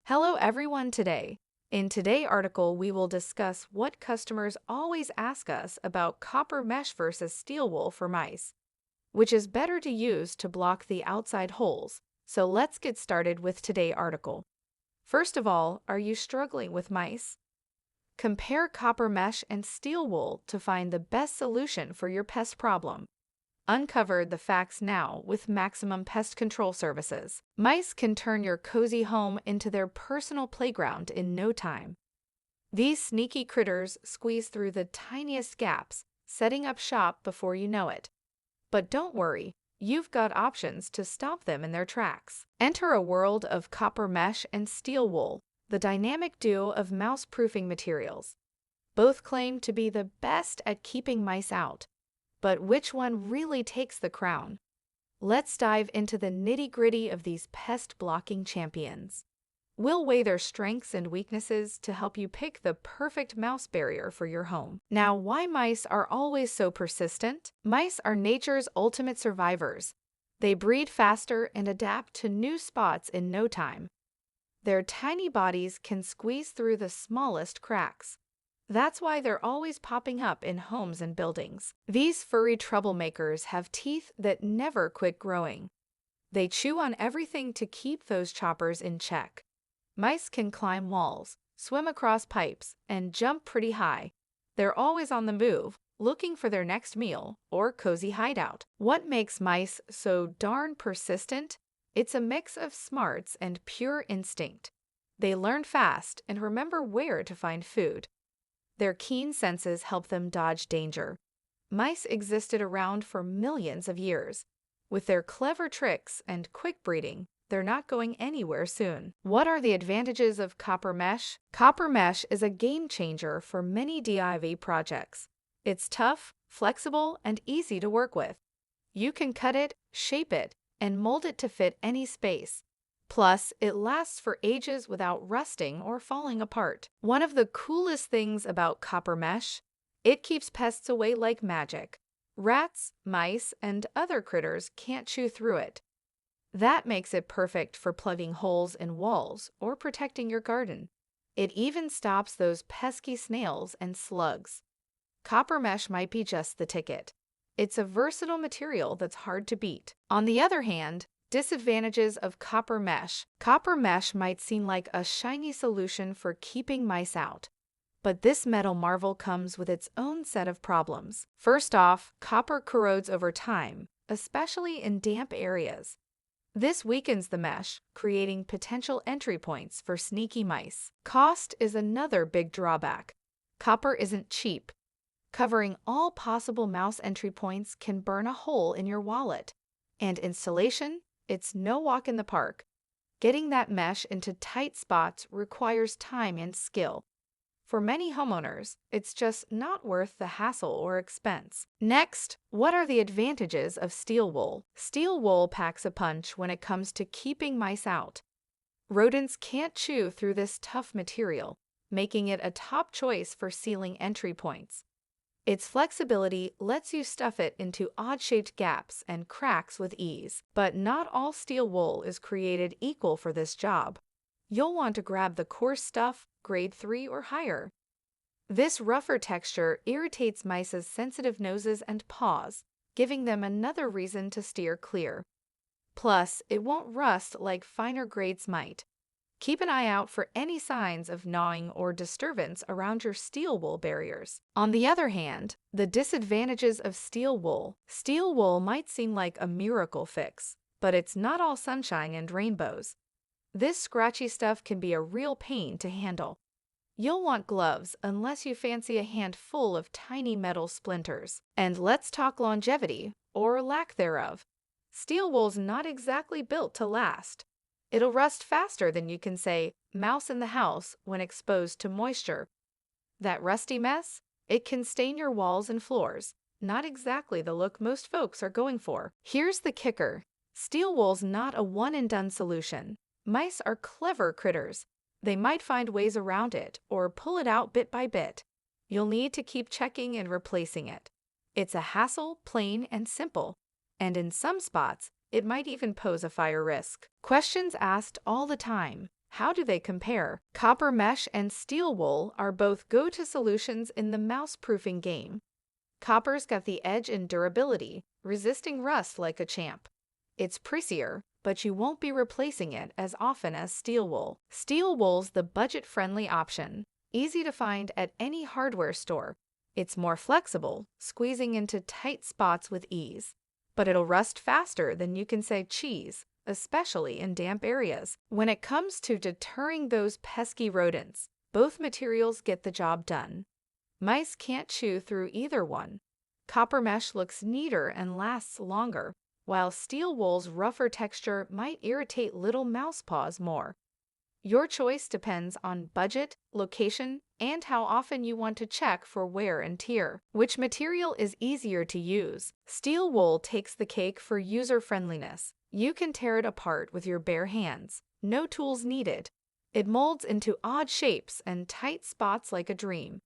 Hello everyone today. In today's article, we will discuss what customers always ask us about copper mesh versus steel wool for mice, which is better to use to block the outside holes. So let's get started with today's article. First of all, are you struggling with mice? Compare copper mesh and steel wool to find the best solution for your pest problem. Uncover the facts now with Maximum Pest Control Services. Mice can turn your cozy home into their personal playground in no time. These sneaky critters squeeze through the tiniest gaps, setting up shop before you know it. But don't worry, you've got options to stop them in their tracks. Enter a world of copper mesh and steel wool, the dynamic duo of mouse-proofing materials. Both claim to be the best at keeping mice out. But which one really takes the crown? Let's dive into the nitty-gritty of these pest-blocking champions. We'll weigh their strengths and weaknesses to help you pick the perfect mouse barrier for your home. Now, why mice are always so persistent? Mice are nature's ultimate survivors. They breed faster and adapt to new spots in no time. Their tiny bodies can squeeze through the smallest cracks. That's why they're always popping up in homes and buildings. These furry troublemakers have teeth that never quit growing. They chew on everything to keep those choppers in check. Mice can climb walls, swim across pipes, and jump pretty high. They're always on the move, looking for their next meal or cozy hideout. What makes mice so darn persistent? It's a mix of smarts and pure instinct. They learn fast and remember where to find food. Their keen senses help them dodge danger. Mice existed around for millions of years. With their clever tricks and quick breeding, they're not going anywhere soon. What are the advantages of copper mesh? Copper mesh is a game changer for many DIY projects. It's tough, flexible, and easy to work with. You can cut it, shape it, and mold it to fit any space. Plus, it lasts for ages without rusting or falling apart. One of the coolest things about copper mesh, it keeps pests away like magic. Rats, mice, and other critters can't chew through it. That makes it perfect for plugging holes in walls or protecting your garden. It even stops those pesky snails and slugs. Copper mesh might be just the ticket. It's a versatile material that's hard to beat. On the other hand, disadvantages of copper mesh. Copper mesh might seem like a shiny solution for keeping mice out, but this metal marvel comes with its own set of problems. First off, copper corrodes over time, especially in damp areas. This weakens the mesh, creating potential entry points for sneaky mice. Cost is another big drawback. Copper isn't cheap. Covering all possible mouse entry points can burn a hole in your wallet. And installation? It's no walk in the park. Getting that mesh into tight spots requires time and skill. For many homeowners, it's just not worth the hassle or expense. Next, what are the advantages of steel wool? Steel wool packs a punch when it comes to keeping mice out. Rodents can't chew through this tough material, making it a top choice for sealing entry points. Its flexibility lets you stuff it into odd-shaped gaps and cracks with ease. But not all steel wool is created equal for this job. You'll want to grab the coarse stuff, grade 3 or higher. This rougher texture irritates mice's sensitive noses and paws, giving them another reason to steer clear. Plus, it won't rust like finer grades might. Keep an eye out for any signs of gnawing or disturbance around your steel wool barriers. On the other hand, the disadvantages of steel wool. Steel wool might seem like a miracle fix, but it's not all sunshine and rainbows. This scratchy stuff can be a real pain to handle. You'll want gloves unless you fancy a handful of tiny metal splinters. And let's talk longevity, or lack thereof. Steel wool's not exactly built to last. It'll rust faster than you can say, mouse in the house, when exposed to moisture. That rusty mess? It can stain your walls and floors. Not exactly the look most folks are going for. Here's the kicker. Steel wool's not a one-and-done solution. Mice are clever critters. They might find ways around it or pull it out bit by bit. You'll need to keep checking and replacing it. It's a hassle, plain and simple. And in some spots, it might even pose a fire risk. Questions asked all the time. How do they compare? Copper mesh and steel wool are both go-to solutions in the mouse-proofing game. Copper's got the edge in durability, resisting rust like a champ. It's pricier, but you won't be replacing it as often as steel wool. Steel wool's the budget-friendly option, easy to find at any hardware store. It's more flexible, squeezing into tight spots with ease. But it'll rust faster than you can say cheese, especially in damp areas. When it comes to deterring those pesky rodents, both materials get the job done. Mice can't chew through either one. Copper mesh looks neater and lasts longer, while steel wool's rougher texture might irritate little mouse paws more. Your choice depends on budget, location, and how often you want to check for wear and tear. Which material is easier to use? Steel wool takes the cake for user-friendliness. You can tear it apart with your bare hands. No tools needed. It molds into odd shapes and tight spots like a dream.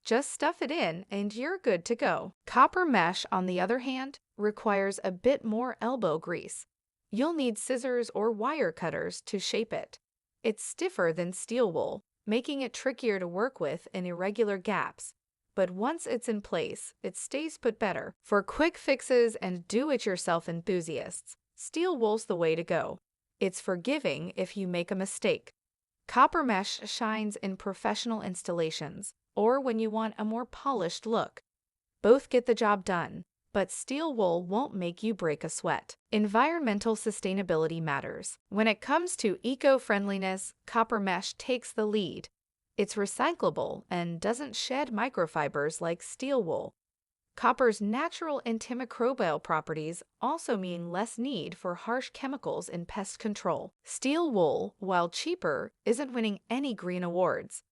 Just stuff it in and you're good to go. Copper mesh, on the other hand, requires a bit more elbow grease. You'll need scissors or wire cutters to shape it. It's stiffer than steel wool, making it trickier to work with in irregular gaps. But once it's in place, it stays put better. For quick fixes and do-it-yourself enthusiasts, steel wool's the way to go. It's forgiving if you make a mistake. Copper mesh shines in professional installations, or when you want a more polished look. Both get the job done, but steel wool won't make you break a sweat. Environmental sustainability matters. When it comes to eco-friendliness, copper mesh takes the lead. It's recyclable and doesn't shed microfibers like steel wool. Copper's natural antimicrobial properties also mean less need for harsh chemicals in pest control. Steel wool, while cheaper, isn't winning any green awards.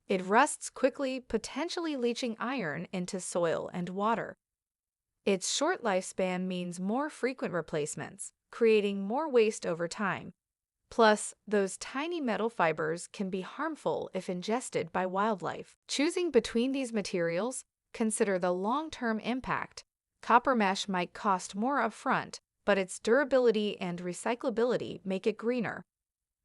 It rusts quickly, potentially leaching iron into soil and water. Its short lifespan means more frequent replacements, creating more waste over time. Plus, those tiny metal fibers can be harmful if ingested by wildlife. Choosing between these materials, consider the long-term impact. Copper mesh might cost more upfront, but its durability and recyclability make it greener.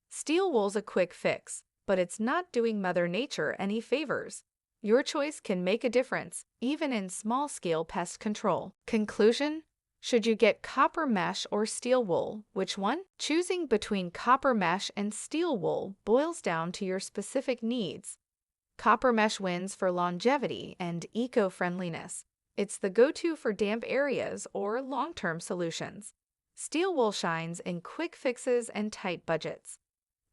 Steel wool's a quick fix, but it's not doing Mother Nature any favors. Your choice can make a difference, even in small-scale pest control. Conclusion: should you get copper mesh or steel wool? Which one? Choosing between copper mesh and steel wool boils down to your specific needs. Copper mesh wins for longevity and eco-friendliness. It's the go-to for damp areas or long-term solutions. Steel wool shines in quick fixes and tight budgets.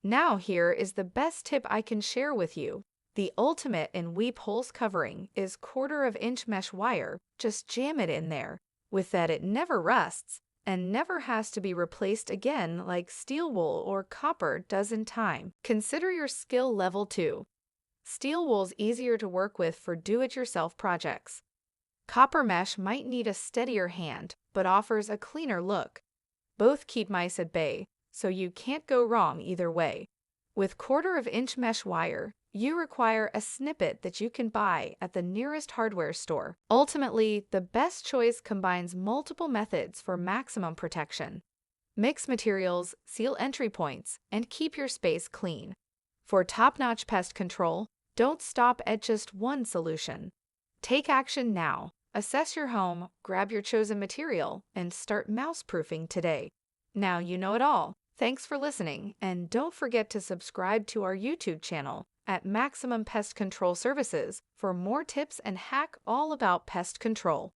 Now here is the best tip I can share with you. The ultimate in weep holes covering is 1/4-inch mesh wire. Just jam it in there. With that, it never rusts and never has to be replaced again like steel wool or copper does in time. Consider your skill level too. Steel wool's easier to work with for do-it-yourself projects. Copper mesh might need a steadier hand, but offers a cleaner look. Both keep mice at bay, so you can't go wrong either way. With 1/4-inch mesh wire, you require a snippet that you can buy at the nearest hardware store. Ultimately, the best choice combines multiple methods for maximum protection. Mix materials, seal entry points, and keep your space clean. For top-notch pest control, don't stop at just one solution. Take action now. Assess your home, grab your chosen material, and start mouse-proofing today. Now you know it all. Thanks for listening, and don't forget to subscribe to our YouTube channel at Maximum Pest Control Services for more tips and hack all about pest control.